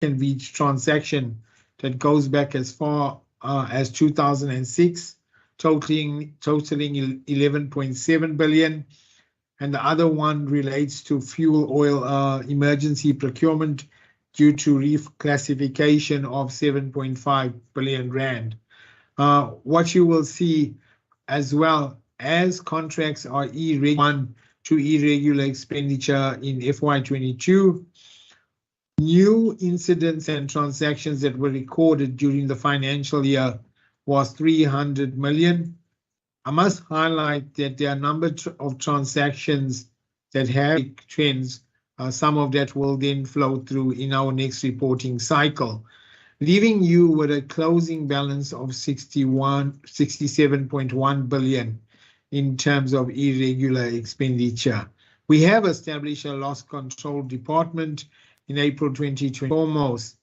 can reach transaction that goes back as far as 2006, totaling 11.7 billion. And the other one relates to fuel oil emergency procurement due to reclassification of 7.5 billion rand. What you will see as well as contracts are irregular to irregular expenditure in FY22. New incidents and transactions that were recorded during the financial year was 300 million. I must highlight that there are a number of transactions that have trends. Some of that will then flow through in our next reporting cycle, leaving you with a closing balance of 67.1 billion in terms of irregular expenditure. We have established a loss control department in April 2020. Foremost,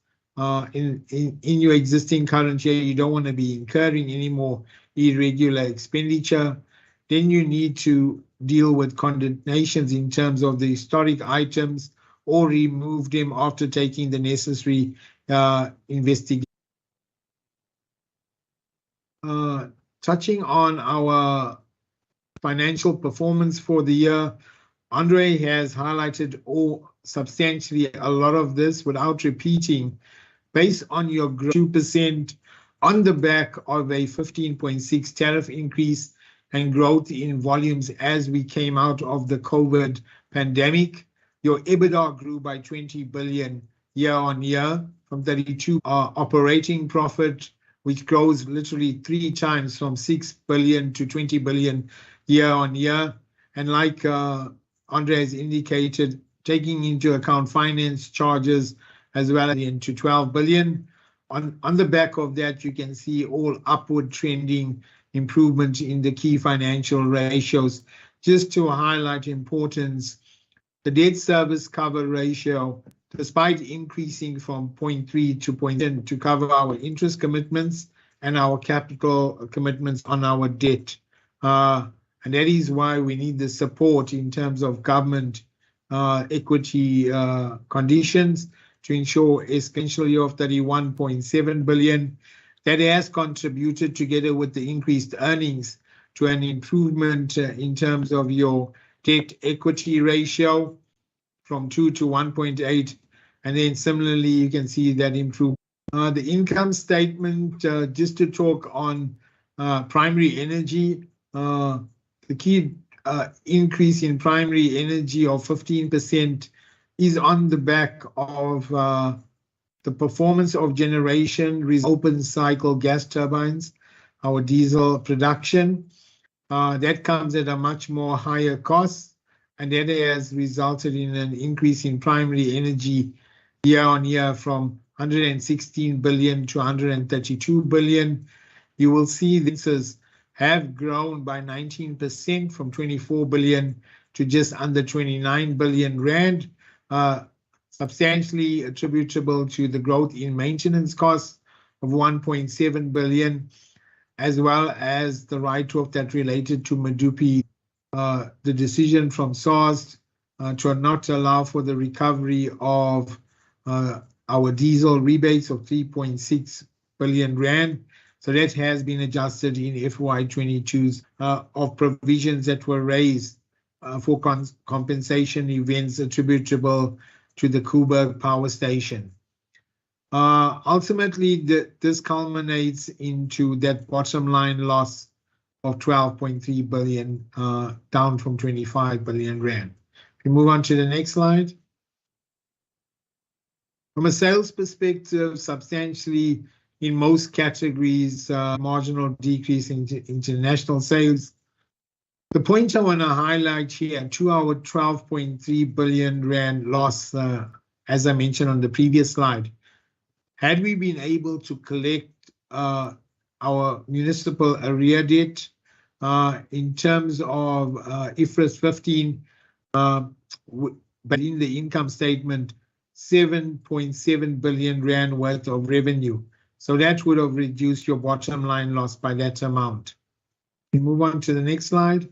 in your existing current year, you don't want to be incurring any more irregular expenditure. Then you need to deal with condemnations in terms of the historic items or remove them after taking the necessary investigation. Touching on our financial performance for the year, Andre has highlighted substantially a lot of this without repeating. Based on your 2% on the back of a 15.6 tariff increase and growth in volumes as we came out of the COVID pandemic, your EBITDA grew by 20 billion year on year from 32 operating profit, which grows literally 3 times from 6 billion to 20 billion year on year. And like Andre has indicated, taking into account finance charges as well as into 12 billion. On the back of that, you can see all upward trending improvement in the key financial ratios. Just to highlight importance, the debt service cover ratio, despite increasing from 0.3 to 0.10 to cover our interest commitments and our capital commitments on our debt. And that is why we need the support in terms of government equity conditions to ensure essentially of 31.7 billion. That has contributed, together with the increased earnings, to an improvement in terms of your debt equity ratio from 2 to 1.8. And then similarly, you can see that improvement. The income statement, just to talk on primary energy, the key increase in primary energy of 15% is on the back of the performance of generation, open cycle gas turbines, our diesel production. That comes at a much more higher cost, and that has resulted in an increase in primary energy year on year from 116 billion to 132 billion. You will see this have grown by 19% from 24 billion to just under 29 billion rand, substantially attributable to the growth in maintenance costs of 1.7 billion, as well as the write-off that related to Medupi, the decision from SARS to not allow for the recovery of our diesel rebates of 3.6 billion rand. So that has been adjusted in FY22's of provisions that were raised for compensation events attributable to the Koeberg power station. Ultimately, this culminates into that bottom line loss of 12.3 billion, down from 25 billion rand. We move on to the next slide. From a sales perspective, substantially in most categories, marginal decrease in international sales. The point I want to highlight here to our 12.3 billion rand loss, as I mentioned on the previous slide, had we been able to collect our municipal arrear debt in terms of IFRS 15, but in the income statement, 7.7 billion rand worth of revenue. So that would have reduced your bottom line loss by that amount. We move on to the next slide.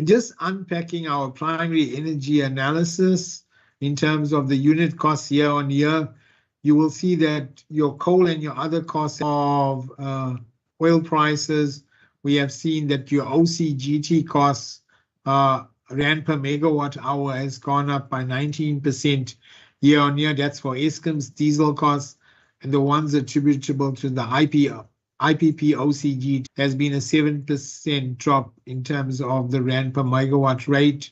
Just unpacking our primary energy analysis in terms of the unit costs year on year, you will see that your coal and your other costs of oil prices, we have seen that your OCGT costs, rand per megawatt hour, has gone up by 19% year on year. That's for Eskom's diesel costs, and the ones attributable to the IPP OCG has been a 7% drop in terms of the rand per megawatt rate,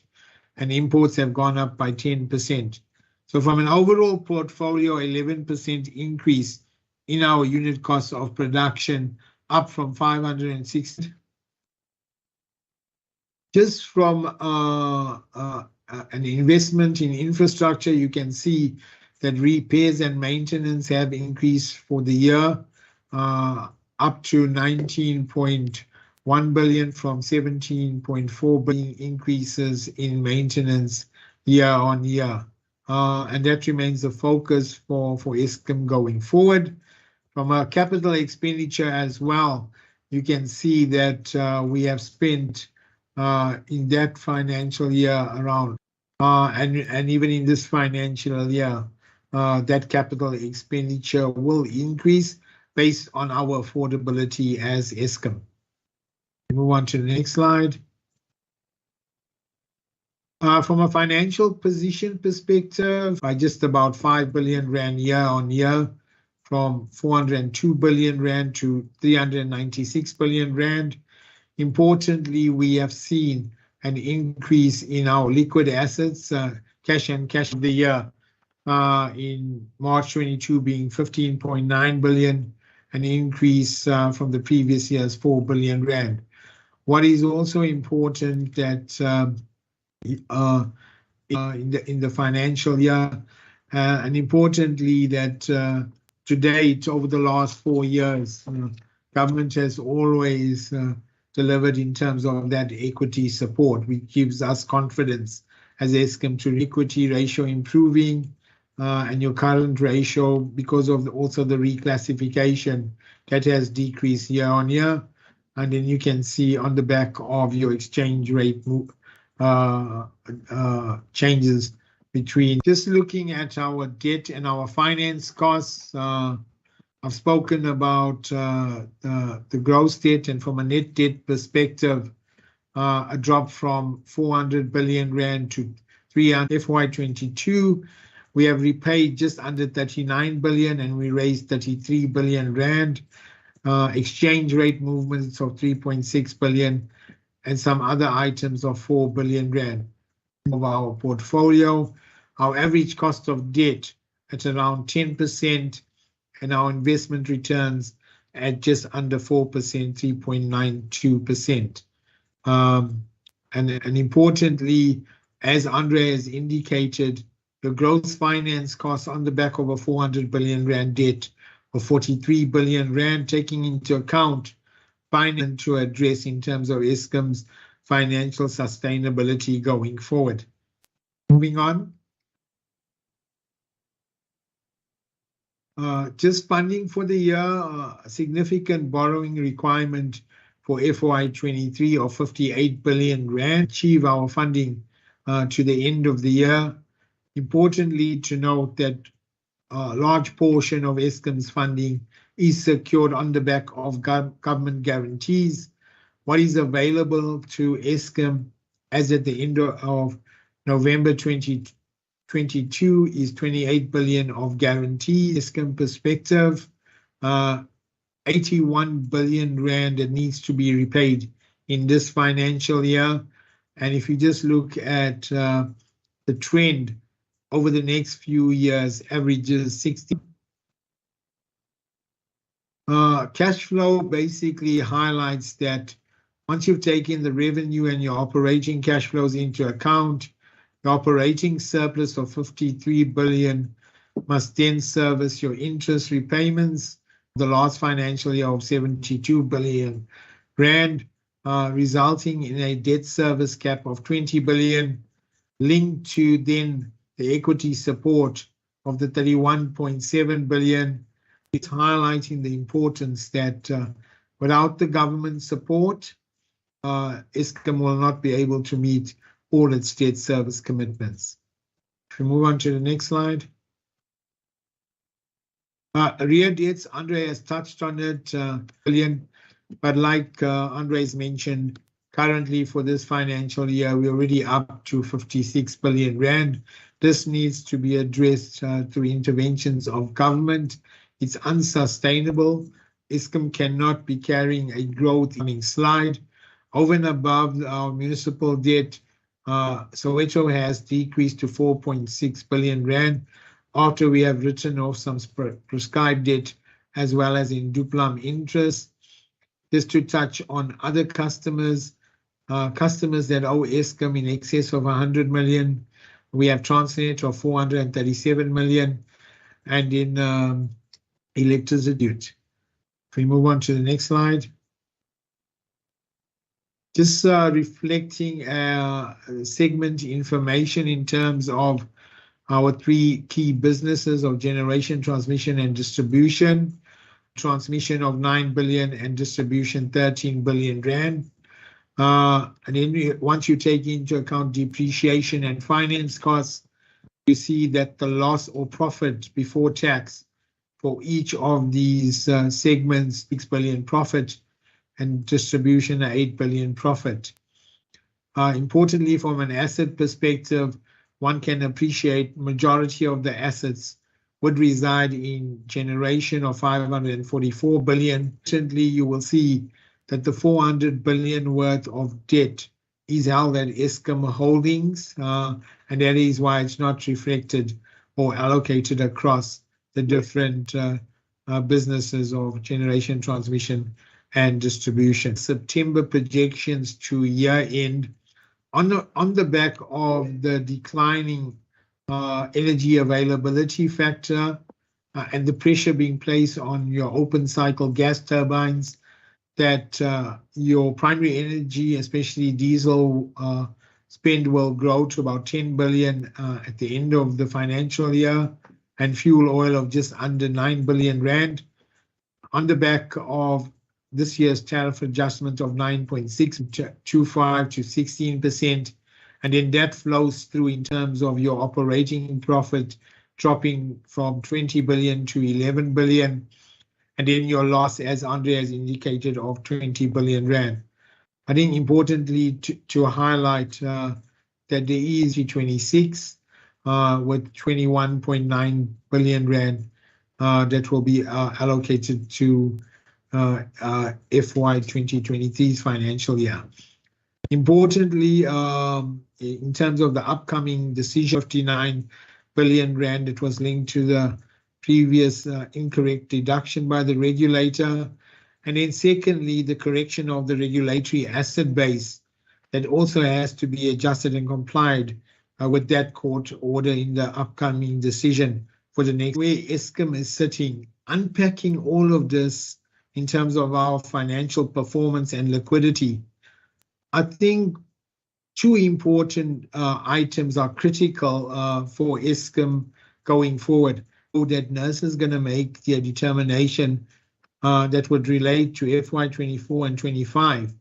and imports have gone up by 10%. So from an overall portfolio, 11% increase in our unit cost of production, up from 560. Just from an investment in infrastructure, you can see that repairs and maintenance have increased for the year, up to 19.1 billion from 17.4 billion increases in maintenance year on year. And that remains the focus for Eskom going forward. From a capital expenditure as well, you can see that we have spent in that financial year around, and even in this financial year, that capital expenditure will increase based on our affordability as Eskom. Move on to the next slide. From a financial position perspective, by just about 5 billion rand year on year, from 402 billion rand to 396 billion rand. Importantly, we have seen an increase in our liquid assets, cash and cash of the year, in March 22 being 15.9 billion, an increase from the previous year's 4 billion rand. What is also important that in the financial year, and importantly that to date, over the last 4 years, government has always delivered in terms of that equity support, which gives us confidence as Eskom to equity ratio improving, and your current ratio, because of also the reclassification, that has decreased year on year. And then you can see on the back of your exchange rate changes between. Just looking at our debt and our finance costs, I've spoken about the gross debt, and from a net debt perspective, a drop from 400 billion rand to 300 FY22. We have repaid just under 39 billion and we raised 33 billion rand. Exchange rate movements of 3.6 billion and some other items of 4 billion rand of our portfolio. Our average cost of debt at around 10%, and our investment returns at just under 4%, 3.92%. And importantly, as Andre has indicated, the gross finance costs on the back of a 400 billion rand debt of 43 billion rand, taking into account finance to address in terms of Eskom's financial sustainability going forward. Moving on. Just funding for the year, a significant borrowing requirement for FY23 of 58 billion rand, achieve our funding to the end of the year. Importantly to note that a large portion of Eskom's funding is secured on the back of government guarantees. What is available to Eskom as at the end of November 2022 is 28 billion of guarantee. Eskom perspective, 81 billion rand that needs to be repaid in this financial year. And if you just look at the trend over the next few years, averages 60. Cash flow basically highlights that once you've taken the revenue and your operating cash flows into account, the operating surplus of 53 billion must then service your interest repayments. The last financial year of 72 billion rand, resulting in a debt service cap of 20 billion, linked to then the equity support of the 31.7 billion. It's highlighting the importance that without the government support, Eskom will not be able to meet all its debt service commitments. If we move on to the next slide. Rear debts, Andre has touched on it, billion, but like Andre's mentioned, currently for this financial year, we're already up to 56 billion rand. This needs to be addressed through interventions of government. It's unsustainable. Eskom cannot be carrying a growth slide. Over and above our municipal debt, Soweto has decreased to 4.6 billion rand after we have written off some prescribed debt as well as in duplum interest. Just to touch on other customers, customers that owe Eskom in excess of 100 million. We have Transnet of 437 million, and in electricity. If we move on to the next slide. Just reflecting segment information in terms of our three key businesses of generation, transmission, and distribution. Transmission of 9 billion and distribution 13 billion rand. And then once you take into account depreciation and finance costs, you see that the loss or profit before tax for each of these segments, 6 billion profit, and distribution 8 billion profit. Importantly, from an asset perspective, one can appreciate majority of the assets would reside in generation of 544 billion. Recently, you will see that the 400 billion worth of debt is held at Eskom Holdings, and that is why it's not reflected or allocated across the different businesses of generation, transmission, and distribution. September projections to year end. On the back of the declining energy availability factor and the pressure being placed on your open cycle gas turbines, that your primary energy, especially diesel spend, will grow to about 10 billion at the end of the financial year, and fuel oil of just under 9 billion rand. On the back of this year's tariff adjustment of 9.625 to 16%, and then that flows through in terms of your operating profit dropping from 20 billion to 11 billion, and then your loss, as Andre has indicated, of 20 billion rand. I think importantly to highlight that there is 26 with 21.9 billion rand that will be allocated to FY 2023's financial year. Importantly, in terms of the upcoming decision, 59 billion rand, it was linked to the previous incorrect deduction by the regulator. And then secondly, the correction of the regulatory asset base that also has to be adjusted and complied with that court order in the upcoming decision for the next. Where Eskom is sitting, unpacking all of this in terms of our financial performance and liquidity, I think two important items are critical for Eskom going forward. So that NERSA is going to make their determination that would relate to FY 24 and 25.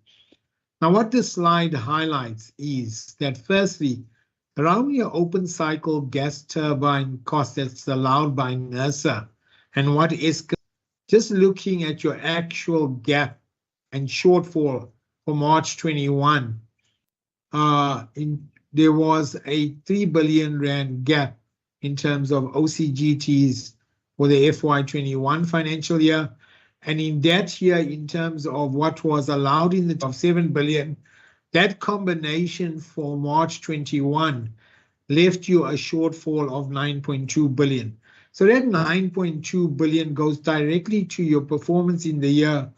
Now, what this slide highlights is that firstly, around your open cycle gas turbine cost that's allowed by NERSA, and what Eskom, just looking at your actual gap and shortfall for March 21, there was a 3 billion rand gap in terms of OCGTs for the FY 21 financial year. And in that year, in terms of what was allowed in the of 7 billion, that combination for March 21 left you a shortfall of 9.2 billion. So that 9.2 billion goes directly to your performance in the year.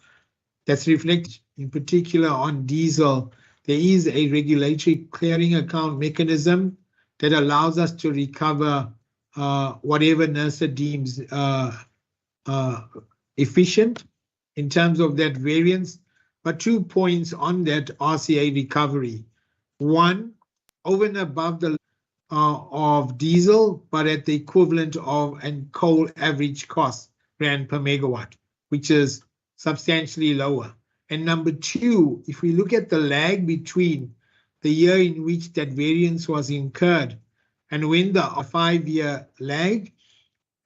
That's reflected in particular on diesel. There is a regulatory clearing account mechanism that allows us to recover whatever NERSA deems efficient in terms of that variance. But 2 points on that RCA recovery. One, over and above the of diesel, but at the equivalent of and coal average cost rand per megawatt, which is substantially lower. And number two, if we look at the lag between the year in which that variance was incurred and when the 5-year lag,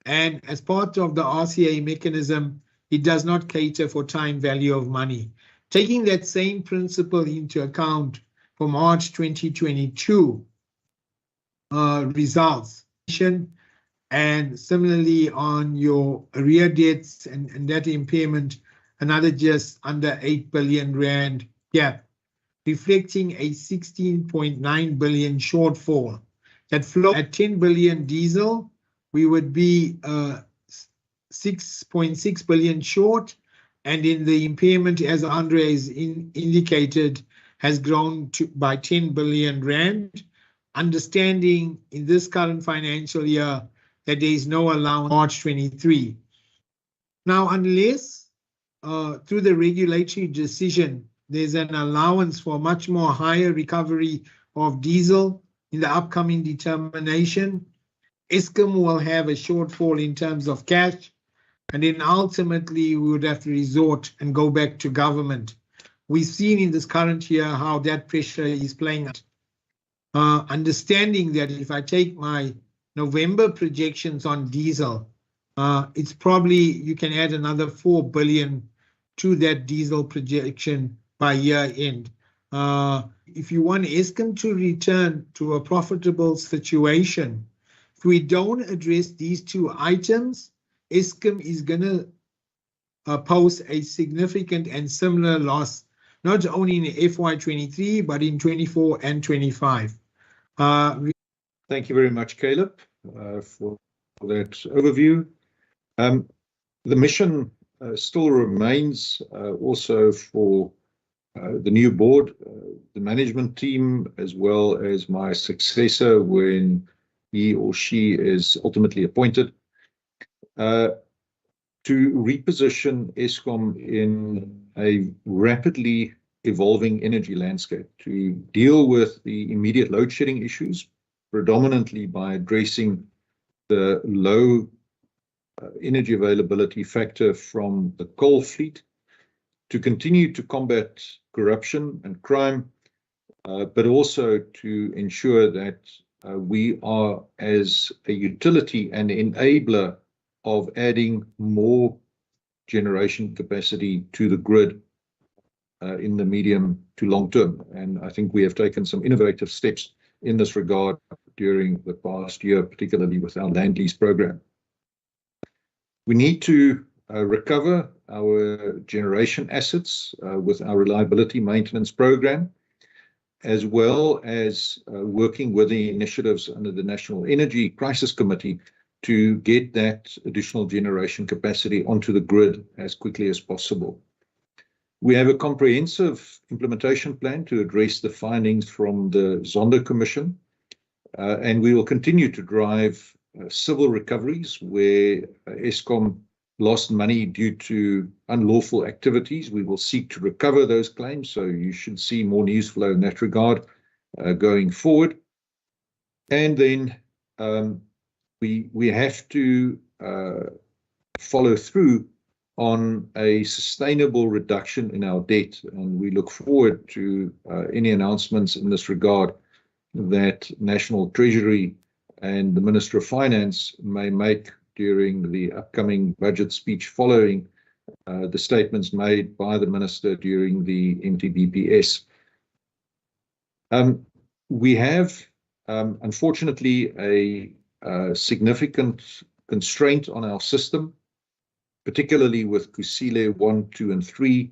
and as part of the RCA mechanism, it does not cater for time value of money. Taking that same principle into account for March 2022 results, and similarly on your arrear debts and debt impairment, another just under 8 billion rand gap, reflecting a 16.9 billion shortfall. That flow at 10 billion diesel, we would be 6.6 billion short, and in the impairment, as Andre has indicated, has grown by 10 billion rand. Understanding in this current financial year that there is no allowance March 23. Now, unless through the regulatory decision, there's an allowance for much more higher recovery of diesel in the upcoming determination, Eskom will have a shortfall in terms of cash, and then ultimately we would have to resort and go back to government. We've seen in this current year how that pressure is playing out. Understanding that if I take my November projections on diesel, it's probably, you can add another 4 billion to that diesel projection by year end. If you want Eskom to return to a profitable situation, if we don't address these two items, Eskom is going to pose a significant and similar loss, not only in FY23, but in 24 and 25. Thank you very much, Caleb, for that overview. The mission still remains also for the new board, the management team, as well as my successor when he or she is ultimately appointed, to reposition Eskom in a rapidly evolving energy landscape, to deal with the immediate load shedding issues, predominantly by addressing the low energy availability factor from the coal fleet, to continue to combat corruption and crime, but also to ensure that we are, as a utility and enabler of adding more generation capacity to the grid in the medium to long term. And I think we have taken some innovative steps in this regard during the past year, particularly with our land lease program. We need to recover our generation assets with our reliability maintenance program, as well as working with the initiatives under the National Energy Crisis Committee to get that additional generation capacity onto the grid as quickly as possible. We have a comprehensive implementation plan to address the findings from the Zondo Commission, and we will continue to drive civil recoveries where Eskom lost money due to unlawful activities. We will seek to recover those claims, so you should see more news flow in that regard going forward. And then we have to follow through on a sustainable reduction in our debt, and we look forward to any announcements in this regard that National Treasury and the Minister of Finance may make during the upcoming budget speech following the statements made by the Minister during the MTBPS. We have, unfortunately, a significant constraint on our system, particularly with Kusile 1, 2, and 3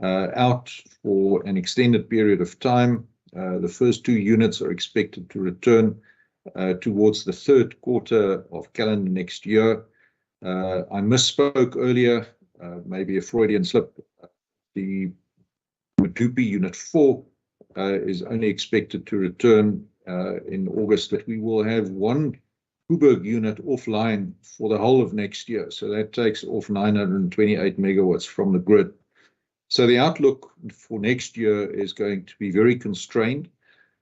out for an extended period of time. The first 2 units are expected to return towards the third quarter of calendar next year. I misspoke earlier, maybe a Freudian slip. The Medupi Unit 4 is only expected to return in August, but we will have one Koeberg unit offline for the whole of next year. So that takes off 928 megawatts from the grid. So the outlook for next year is going to be very constrained.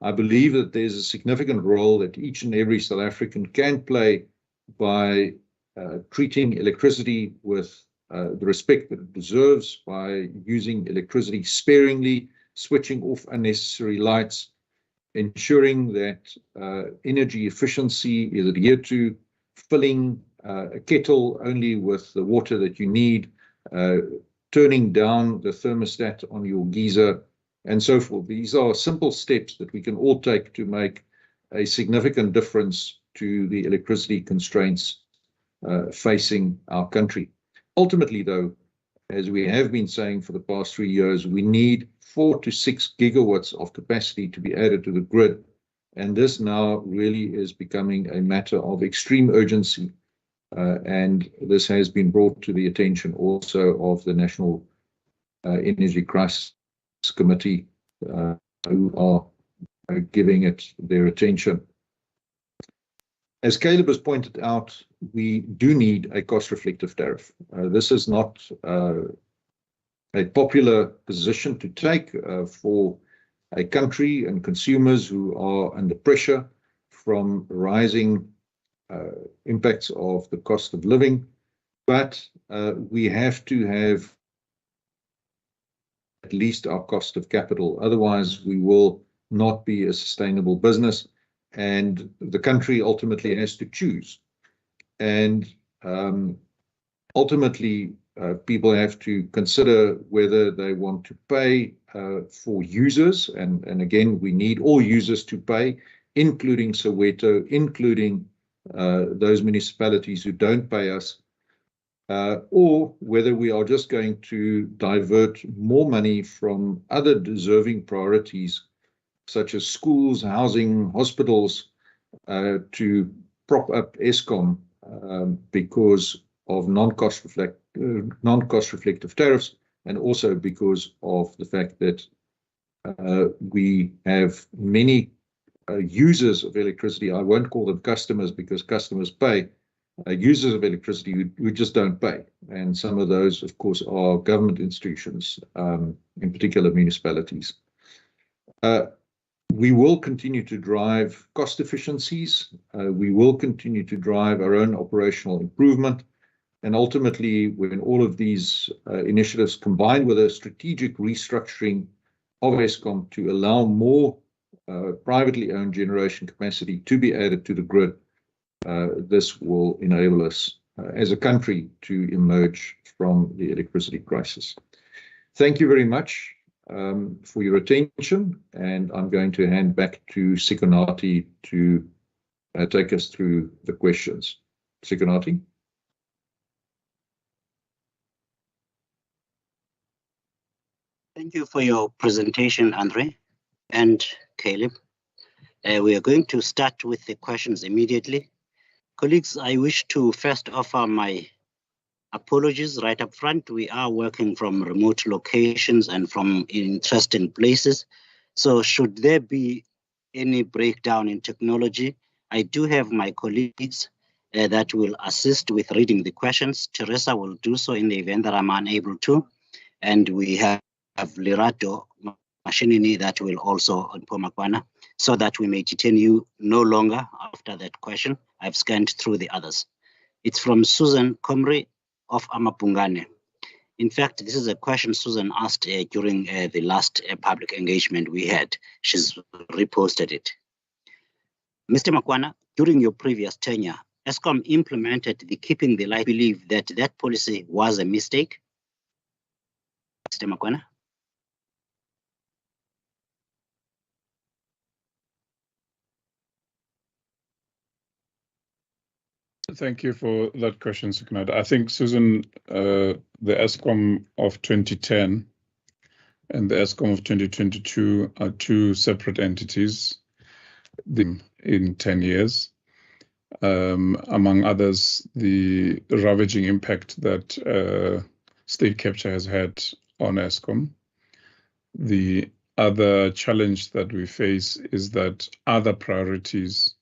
I believe that there's a significant role that each and every South African can play by treating electricity with the respect that it deserves, by using electricity sparingly, switching off unnecessary lights, ensuring that energy efficiency is adhered to, filling a kettle only with the water that you need, turning down the thermostat on your geyser, and so forth. These are simple steps that we can all take to make a significant difference to the electricity constraints facing our country. Ultimately, though, as we have been saying for the past 3 years, we need 4 to 6 gigawatts of capacity to be added to the grid. And this now really is becoming a matter of extreme urgency. And this has been brought to the attention also of the National Energy Crisis Committee, who are giving it their attention. As Caleb has pointed out, we do need a cost-reflective tariff. This is not a popular position to take for a country and consumers who are under pressure from rising impacts of the cost of living, but we have to have at least our cost of capital. Otherwise, we will not be a sustainable business, and the country ultimately has to choose. And ultimately, people have to consider whether they want to pay for users, and again, we need all users to pay, including Soweto, including those municipalities who don't pay us, or whether we are just going to divert more money from other deserving priorities, such as schools, housing, hospitals, to prop up Eskom because of non-cost reflective tariffs, and also because of the fact that we have many users of electricity. I won't call them customers because customers pay. Users of electricity who just don't pay. And some of those, of course, are government institutions, in particular municipalities. We will continue to drive cost efficiencies. We will continue to drive our own operational improvement. And ultimately, when all of these initiatives combined with a strategic restructuring of Eskom to allow more privately owned generation capacity to be added to the grid, this will enable us as a country to emerge from the electricity crisis. Thank you very much for your attention, and I'm going to hand back to Sikonati to take us through the questions. Sikonati. Thank you for your presentation, Andre and Caleb. We are going to start with the questions immediately. Colleagues, I wish to first offer my apologies right up front. We are working from remote locations and from interesting places. So should there be any breakdown in technology, I do have my colleagues that will assist with reading the questions. Teresa will do so in the event that I'm unable to. And we have Lerato Mashinini that will also on Pomakwana, so that we may detain you no longer after that question. I've scanned through the others. It's from Susan Comrie of Amapungane. In fact, this is a question Susan asked during the last public engagement we had. She's reposted it. Mr. Makwana, during your previous tenure, Eskom implemented the keeping the light. Believe that that policy was a mistake. Mr. Makwana. Thank you for that question, Sikonati. I think, Susan, the Eskom of 2010 and the Eskom of 2022 are two separate entities in 10 years. Among others, the ravaging impact that state capture has had on Eskom. The other challenge that we face is that other priorities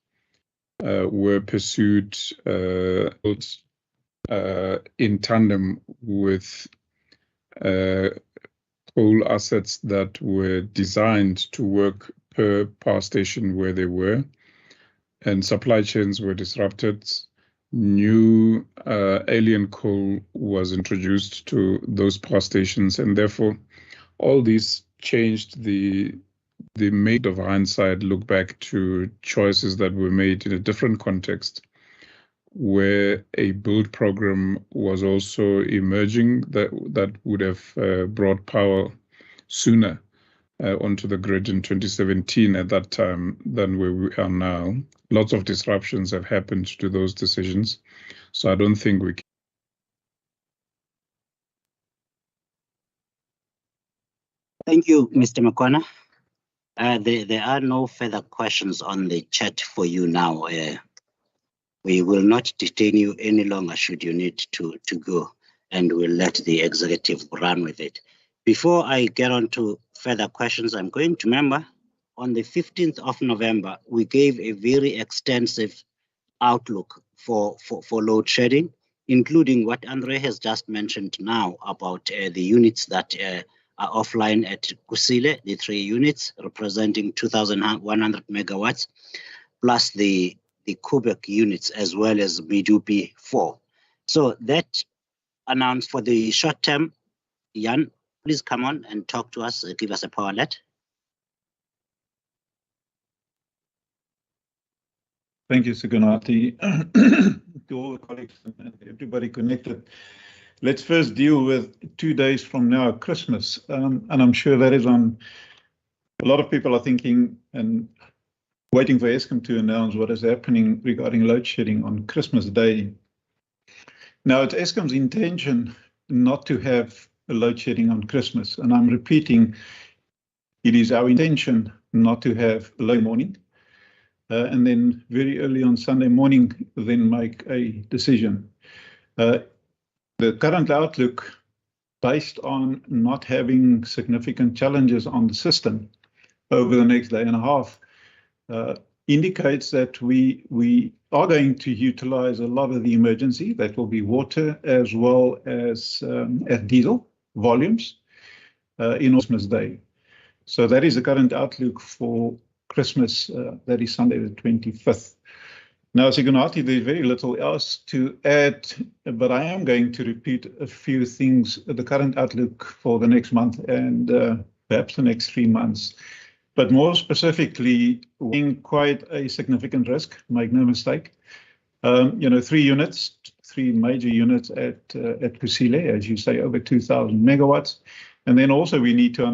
were pursued in tandem with coal assets that were designed to work per power station where they were, and supply chains were disrupted. New alien coal was introduced to those power stations, and therefore all these changed the the made of hindsight look back to choices that were made in a different context, where a build program was also emerging that would have brought power sooner onto the grid in 2017 at that time than where we are now. Lots of disruptions have happened to those decisions. So I don't think we can. Thank you, Mr. Makwana. There are no further questions on the chat for you now. We will not detain you any longer should you need to go, and we'll let the executive run with it. Before I get on to further questions, I'm going to remember on the 15th of November, we gave a very extensive outlook for load shedding, including what Andre has just mentioned now about the units that are offline at Kusile, the 3 units representing 2,100 megawatts, plus the Kubek units as well as Medupi 4. So that announced for the short term. Jan, please come on and talk to us, give us a power let. Thank you, Sugunati. To all the colleagues and everybody connected. Let's first deal with 2 days from now, Christmas. And I'm sure that is on a lot of people are thinking and waiting for Eskom to announce what is happening regarding load shedding on Christmas Day. Now, it's Eskom's intention not to have a load shedding on Christmas. And I'm repeating, it is our intention not to have a load morning. And then very early on Sunday morning, then make a decision. The current outlook, based on not having significant challenges on the system over the next day and a half, indicates that we are going to utilize a lot of the emergency. That will be water as well as diesel volumes in Christmas Day. So that is the current outlook for Christmas, that is Sunday the 25th. Now, Sigunati, there's very little else to add, but I am going to repeat a few things, the current outlook for the next month and perhaps the next 3 months. But more specifically, being quite a significant risk, make no mistake. 3 units, 3 major units at Kusile, as you say, over 2,000 megawatts. And then also we need to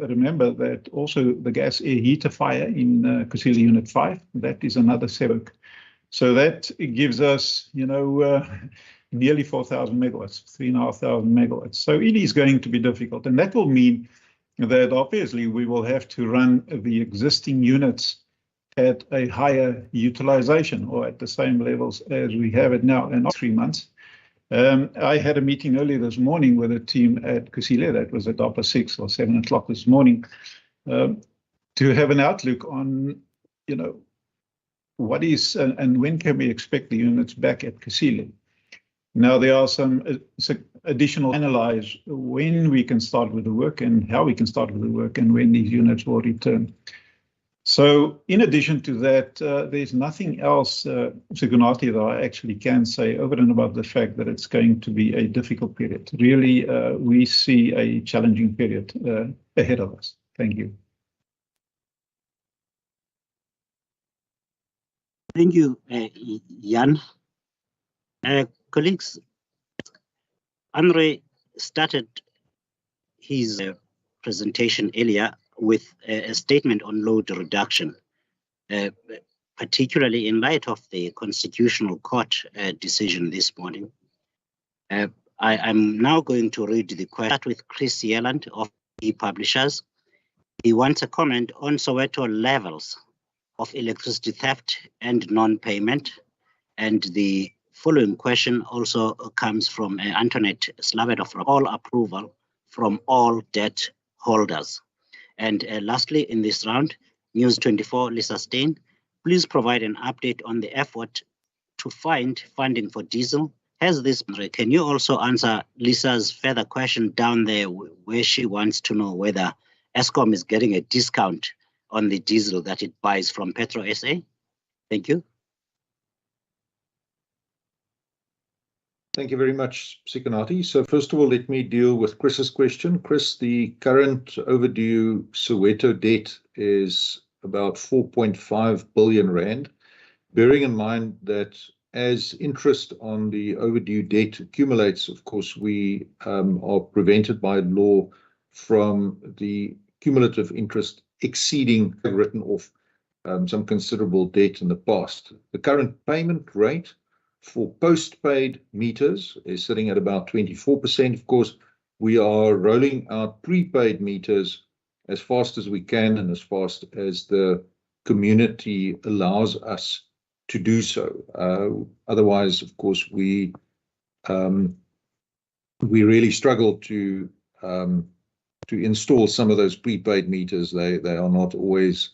remember that also the gas air heater fire in Kusile Unit 5, that is another 7. So that gives us, nearly 4,000 megawatts, 3,500 megawatts. So it is going to be difficult. And that will mean that obviously we will have to run the existing units at a higher utilization or at the same levels as we have it now in 3 months. I had a meeting earlier this morning with a team at Kusile, that was at 6 or 7 o'clock this morning, to have an outlook on, what is and when can we expect the units back at Kusile. Now, there are some additional analyze when we can start with the work and how we can start with the work and when these units will return. So in addition to that, there's nothing else, Sigunati, that I actually can say over and above the fact that it's going to be a difficult period. Really, we see a challenging period ahead of us. Thank you. Thank you, Jan. Colleagues, Andre started his presentation earlier with a statement on load reduction, particularly in light of the Constitutional Court decision this morning. I'm now going to read the question. Start with Chris Yelland of ePublishers. He wants a comment on Soweto levels of electricity theft and non-payment. And the following question also comes from Antoinette Slavet of all approval from all debt holders. And lastly, in this round, News 24, Lisa Stein, please provide an update on the effort to find funding for diesel. Can you also answer Lisa's further question down there where she wants to know whether Eskom is getting a discount on the diesel that it buys from Petro SA? Thank you. Thank you very much, Sikanati. So first of all, let me deal with Chris's question. Chris, the current overdue Soweto debt is about 4.5 billion rand, bearing in mind that as interest on the overdue debt accumulates, of course, we are prevented by law from the cumulative interest exceeding written off some considerable debt in the past. The current payment rate for postpaid meters is sitting at about 24%. Of course, we are rolling out prepaid meters as fast as we can and as fast as the community allows us to do so. Otherwise, of course, we really struggle to install some of those prepaid meters. They are not always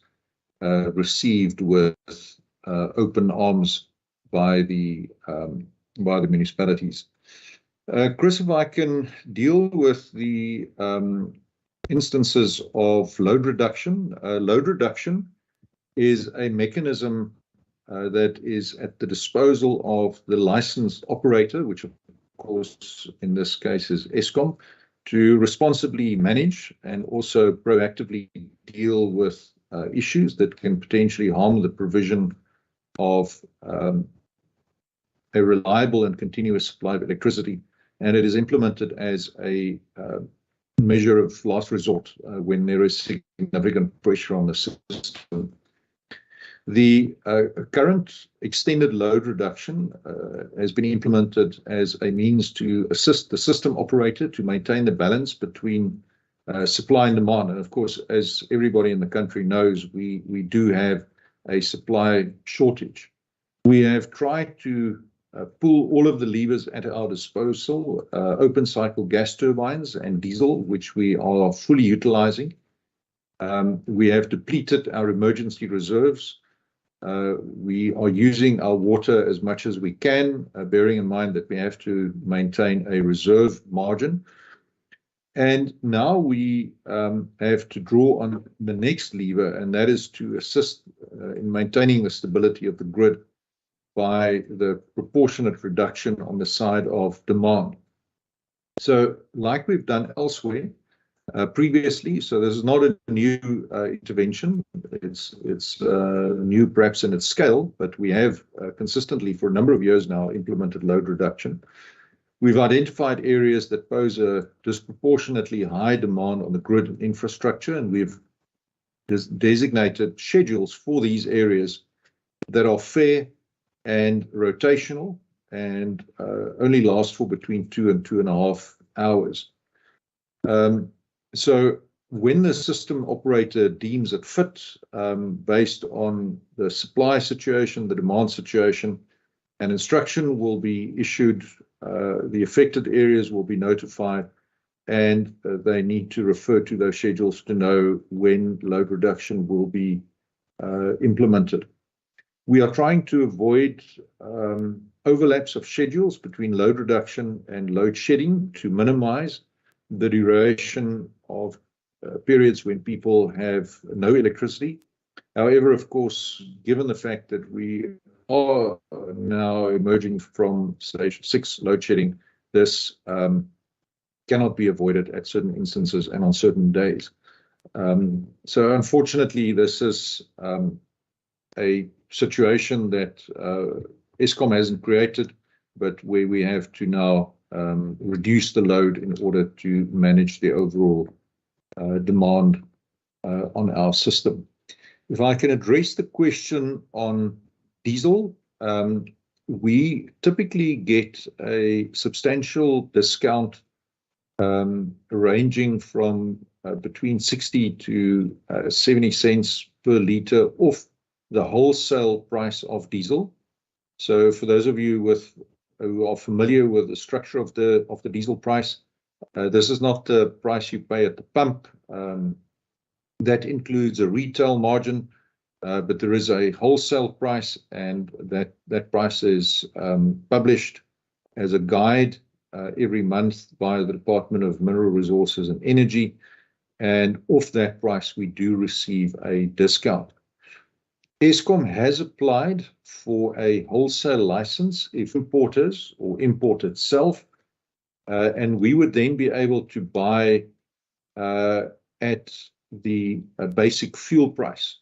received with open arms by the municipalities. Chris, if I can deal with the instances of load reduction. Load reduction is a mechanism that is at the disposal of the licensed operator, which of course in this case is Eskom, to responsibly manage and also proactively deal with issues that can potentially harm the provision of a reliable and continuous supply of electricity. And it is implemented as a measure of last resort when there is significant pressure on the system. The current extended load reduction has been implemented as a means to assist the system operator to maintain the balance between supply and demand. And of course, as everybody in the country knows, we do have a supply shortage. We have tried to pull all of the levers at our disposal, open cycle gas turbines and diesel, which we are fully utilizing. We have depleted our emergency reserves. We are using our water as much as we can, bearing in mind that we have to maintain a reserve margin. And now we have to draw on the next lever, and that is to assist in maintaining the stability of the grid by the proportionate reduction on the side of demand. So like we've done elsewhere previously, so this is not a new intervention, it's new perhaps in its scale, but we have consistently for a number of years now implemented load reduction. We've identified areas that pose a disproportionately high demand on the grid infrastructure, and we've designated schedules for these areas that are fair and rotational and only last for between 2 and 2.5 hours. So when the system operator deems it fit, based on the supply situation, the demand situation, an instruction will be issued, the affected areas will be notified, and they need to refer to those schedules to know when load reduction will be implemented. We are trying to avoid overlaps of schedules between load reduction and load shedding to minimize the duration of periods when people have no electricity. However, of course, given the fact that we are now emerging from stage 6 load shedding, this cannot be avoided at certain instances and on certain days. So unfortunately, this is a situation that Eskom hasn't created, but where we have to now reduce the load in order to manage the overall demand on our system. If I can address the question on diesel, we typically get a substantial discount ranging from between 60 to 70 cents per litre off the wholesale price of diesel. So for those of you who are familiar with the structure of the diesel price, this is not the price you pay at the pump. That includes a retail margin, but there is a wholesale price, and that price is published as a guide every month by the Department of Mineral Resources and Energy, and off that price we do receive a discount. Eskom has applied for a wholesale license if importers or import itself, and we would then be able to buy at the basic fuel price.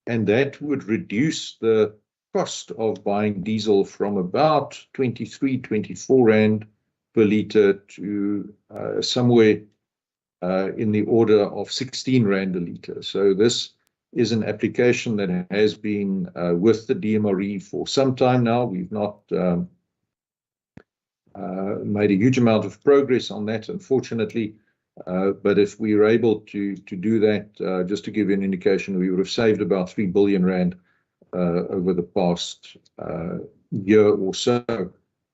And that would reduce the cost of buying diesel from about 23, 24 Rand per litre to somewhere in the order of 16 Rand a litre. So this is an application that has been with the DMRE for some time now. We've not made a huge amount of progress on that, unfortunately. But if we were able to do that, just to give you an indication, we would have saved about 3 billion Rand over the past year or so,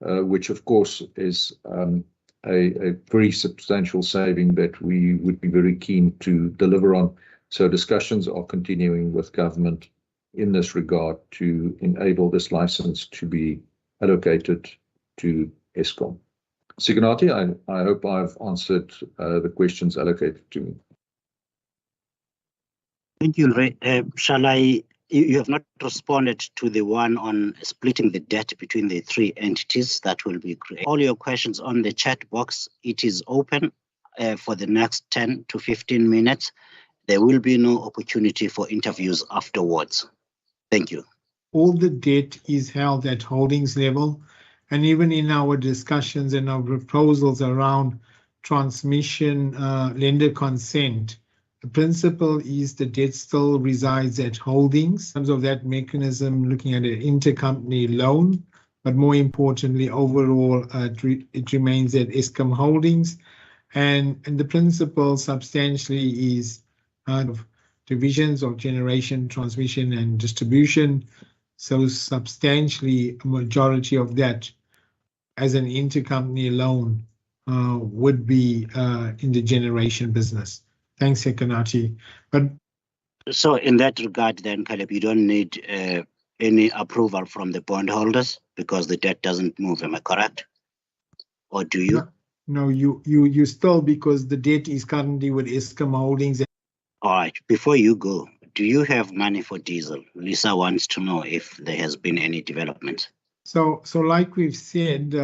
which of course is a very substantial saving that we would be very keen to deliver on. So discussions are continuing with government in this regard to enable this license to be allocated to Eskom. Sigonati, I hope I've answered the questions allocated to me. Thank you, Ray. You have not responded to the one on splitting the debt between the three entities that will be created. All your questions on the chat box, it is open for the next 10 to 15 minutes. There will be no opportunity for interviews afterwards. Thank you. All the debt is held at holdings level, and even in our discussions and our proposals around transmission lender consent, the principle is the debt still resides at holdings. In terms of that mechanism, looking at an intercompany loan, but more importantly, overall, it remains at Eskom Holdings. And the principle substantially is divisions of generation, transmission, and distribution. So substantially, a majority of that as an intercompany loan would be in the generation business. Thanks, Sekonati. But so in that regard, then, Caleb, you don't need any approval from the bondholders because the debt doesn't move. Am I correct? Or do you? No, you still, because the debt is currently with Eskom Holdings. All right. Before you go, do you have money for diesel? Lisa wants to know if there has been any development. So like we've said,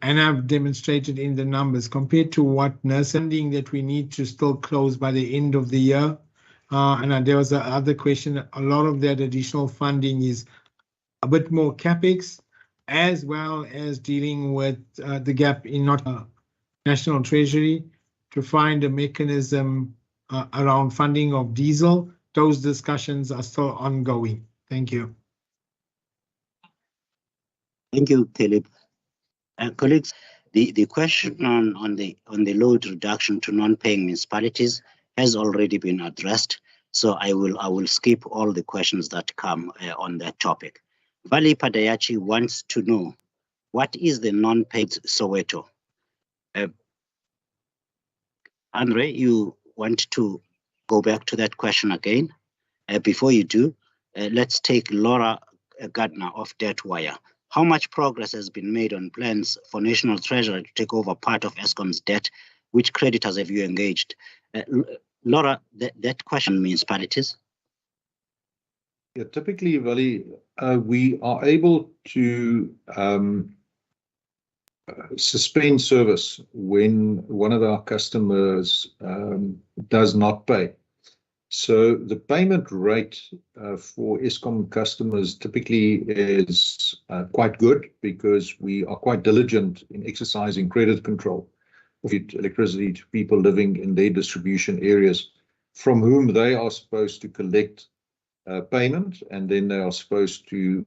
and I've demonstrated in the numbers, compared to what funding that we need to still close by the end of the year. And there was another question. A lot of that additional funding is a bit more CapEx, as well as dealing with the gap in National Treasury to find a mechanism around funding of diesel. Those discussions are still ongoing. Thank you. Thank you, Caleb. Colleagues, the question on the load reduction to non-paying municipalities has already been addressed. So I will skip all the questions that come on that topic. Vali Padayachi wants to know, what is the non-paid Soweto? Andre, you want to go back to that question again? Before you do, let's take Laura Gardner of Debtwire. How much progress has been made on plans for National Treasury to take over part of Eskom's debt? Which creditors have you engaged? Laura, that question municipalities. Yeah, typically, Vali, we are able to suspend service when one of our customers does not pay. So the payment rate for Eskom customers typically is quite good, because we are quite diligent in exercising credit control of electricity to people living in their distribution areas, from whom they are supposed to collect payment, and then they are supposed to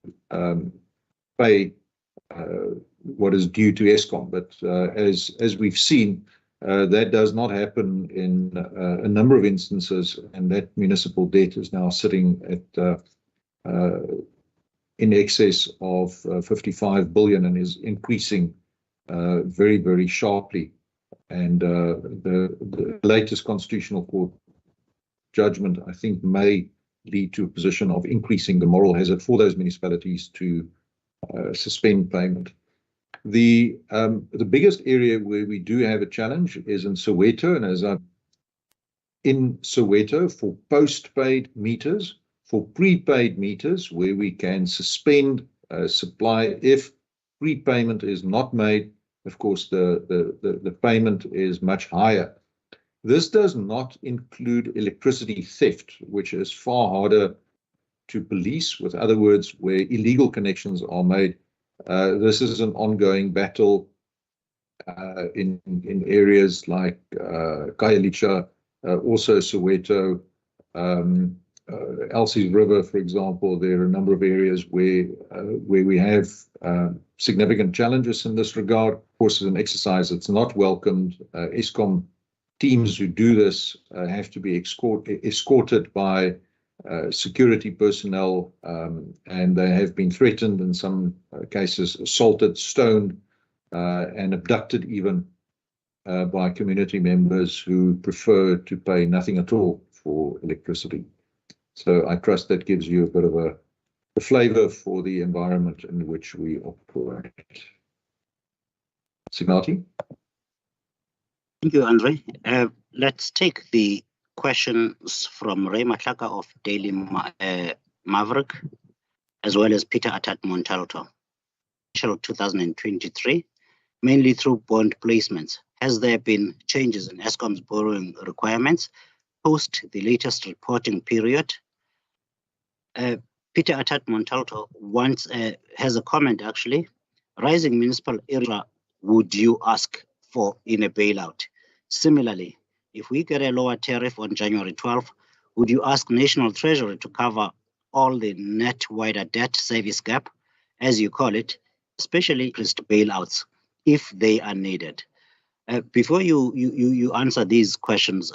pay what is due to Eskom. But as we've seen, that does not happen in a number of instances, and that municipal debt is now sitting at in excess of 55 billion and is increasing very, very sharply. And the latest Constitutional Court judgment, I think, may lead to a position of increasing the moral hazard for those municipalities to suspend payment. The biggest area where we do have a challenge is in Soweto, and in Soweto for postpaid meters, for prepaid meters, where we can suspend supply if prepayment is not made. Of course, the payment is much higher. This does not include electricity theft, which is far harder to police. With other words, where illegal connections are made. This is an ongoing battle in areas like Khayelitsha, also Soweto, Elsie's River, for example. There are a number of areas where we have significant challenges in this regard. Of course, it's an exercise that's not welcomed. Eskom teams who do this have to be escorted by security personnel, and they have been threatened, in some cases assaulted, stoned, and abducted even by community members who prefer to pay nothing at all for electricity. So I trust that gives you a bit of a flavor for the environment in which we operate. Signati? Thank you, Andre. Let's take the questions from Ray Matlaka of Daily Maverick, as well as Peter Atat Montalto. 2023, mainly through bond placements. Has there been changes in Eskom's borrowing requirements post the latest reporting period? Peter Atat Montalto has a comment actually. Rising municipal area would you ask for in a bailout? Similarly, if we get a lower tariff on January 12th, would you ask National Treasury to cover all the net wider debt service gap, as you call it, especially increased bailouts if they are needed? Before you answer these questions,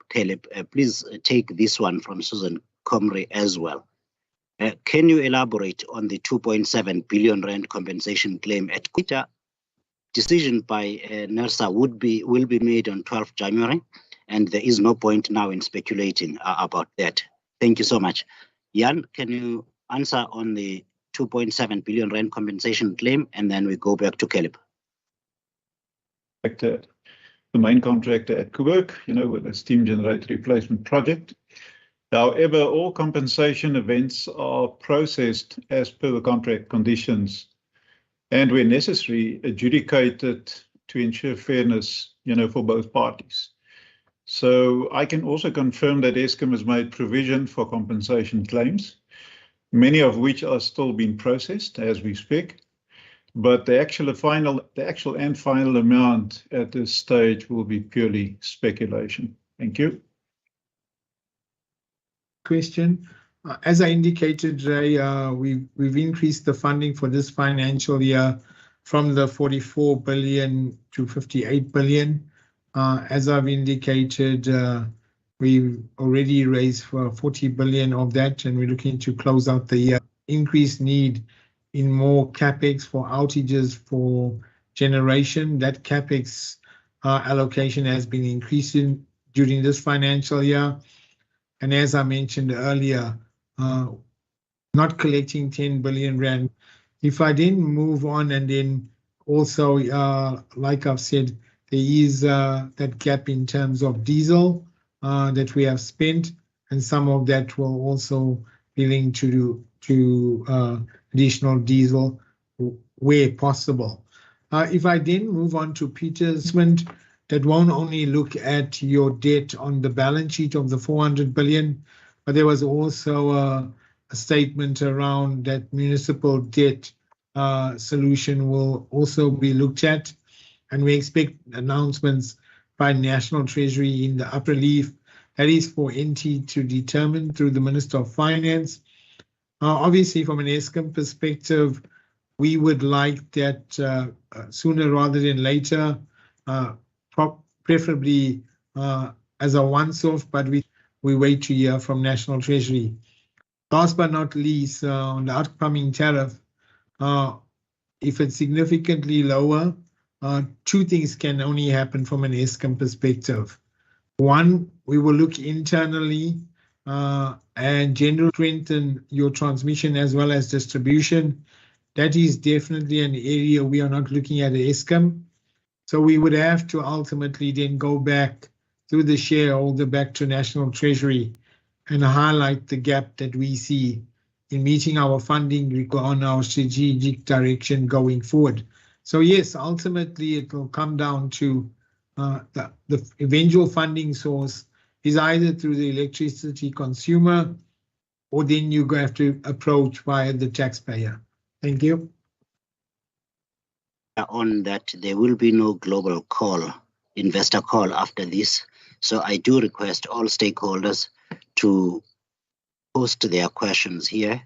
Caleb, please take this one from Susan Comrie as well. Can you elaborate on the 2.7 billion rand compensation claim at Quita? Decision by NERSA will be made on 12th January, and there is no point now in speculating about that. Thank you so much. Jan, can you answer on the 2.7 billion rand compensation claim, and then we go back to Caleb. The main contractor at Kuburg, with the steam generator replacement project. However, all compensation events are processed as per the contract conditions, and where necessary, adjudicated to ensure fairness, for both parties. So I can also confirm that Eskom has made provision for compensation claims, many of which are still being processed as we speak. But the actual and final amount at this stage will be purely speculation. Thank you. Question. As I indicated, Ray, we've increased the funding for this financial year from the 44 billion to 58 billion. As I've indicated, we've already raised for 40 billion of that, and we're looking to close out the year. Increased need in more capex for outages for generation. That capex allocation has been increasing during this financial year. And as I mentioned earlier, not collecting 10 billion rand. If I then move on, and then also, like I've said, there is that gap in terms of diesel that we have spent, and some of that will also be linked to additional diesel where possible. If I then move on to Peter's statement, that won't only look at your debt on the balance sheet of the 400 billion, but there was also a statement around that municipal debt solution will also be looked at, and we expect announcements by National Treasury in the upper leaf. That is for NT to determine through the Minister of Finance. Obviously, from an Eskom perspective, we would like that sooner rather than later, preferably as a once-off, but we wait to hear from National Treasury. Last but not least, on the upcoming tariff, if it's significantly lower, two things can only happen from an Eskom perspective. One, we will look internally and generally strengthen your transmission as well as distribution. That is definitely an area we are not looking at Eskom. So we would have to ultimately then go back through the shareholder back to National Treasury and highlight the gap that we see in meeting our funding on our strategic direction going forward. So yes, ultimately it will come down to the eventual funding source is either through the electricity consumer, or then you have to approach via the taxpayer. Thank you. On that, there will be no global call, investor call after this. So I do request all stakeholders to post their questions here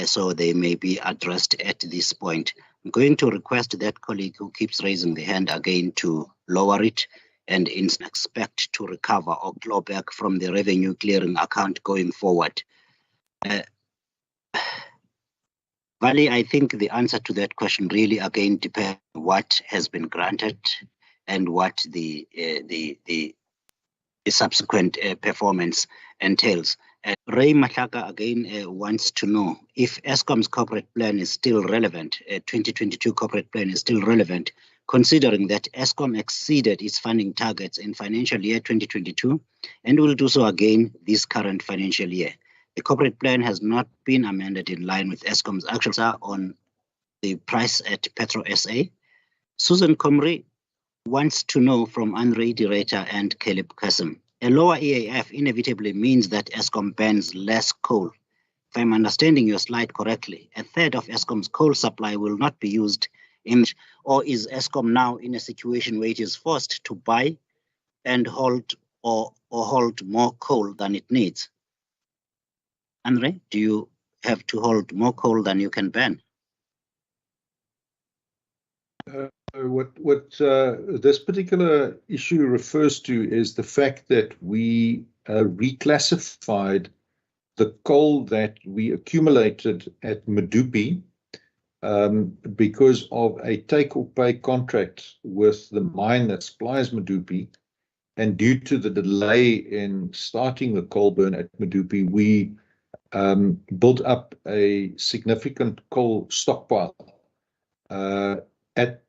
so they may be addressed at this point. I'm going to request that colleague who keeps raising the hand again to lower it and expect to recover or claw back from the revenue clearing account going forward. Vali, I think the answer to that question really again depends on what has been granted and what the subsequent performance entails. Ray Matlaka again wants to know if Eskom's corporate plan is still relevant, 2022 corporate plan is still relevant, considering that Eskom exceeded its funding targets in financial year 2022 and will do so again this current financial year. The corporate plan has not been amended in line with Eskom's actions on the price at Petro SA. Susan Comrie wants to know from Andre Director and Caleb Kasim. A lower EAF inevitably means that Eskom burns less coal. If I'm understanding your slide correctly, a third of Eskom's coal supply will not be used in, or is Eskom now in a situation where it is forced to buy and hold or hold more coal than it needs? Andre, do you have to hold more coal than you can burn? What this particular issue refers to is the fact that we reclassified the coal that we accumulated at Medupi because of a take-or-pay contract with the mine that supplies Medupi. And due to the delay in starting the coal burn at Medupi, we built up a significant coal stockpile at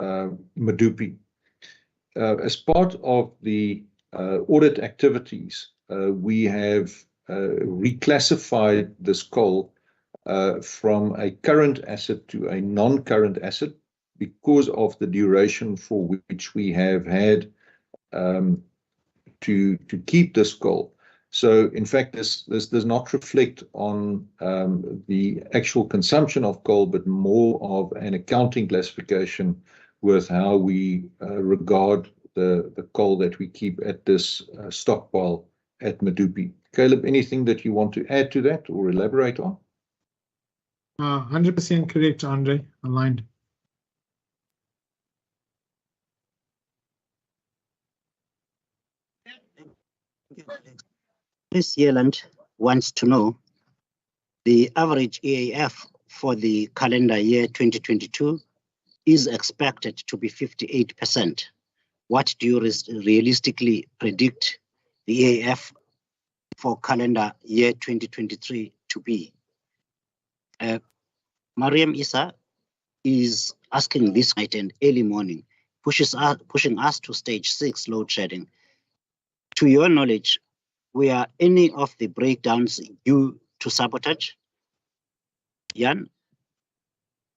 Medupi. As part of the audit activities, we have reclassified this coal from a current asset to a non-current asset because of the duration for which we have had to keep this coal. So in fact, this does not reflect on the actual consumption of coal, but more of an accounting classification with how we regard the coal that we keep at this stockpile at Medupi. Caleb, anything that you want to add to that or elaborate on? 100% correct, Andre, aligned. Chris Yeland wants to know the average EAF for the calendar year 2022 is expected to be 58%. What do you realistically predict the EAF for calendar year 2023 to be? Mariam Issa is asking this night and early morning, pushing us to stage 6 load shedding. To your knowledge, were any of the breakdowns due to sabotage? Jan,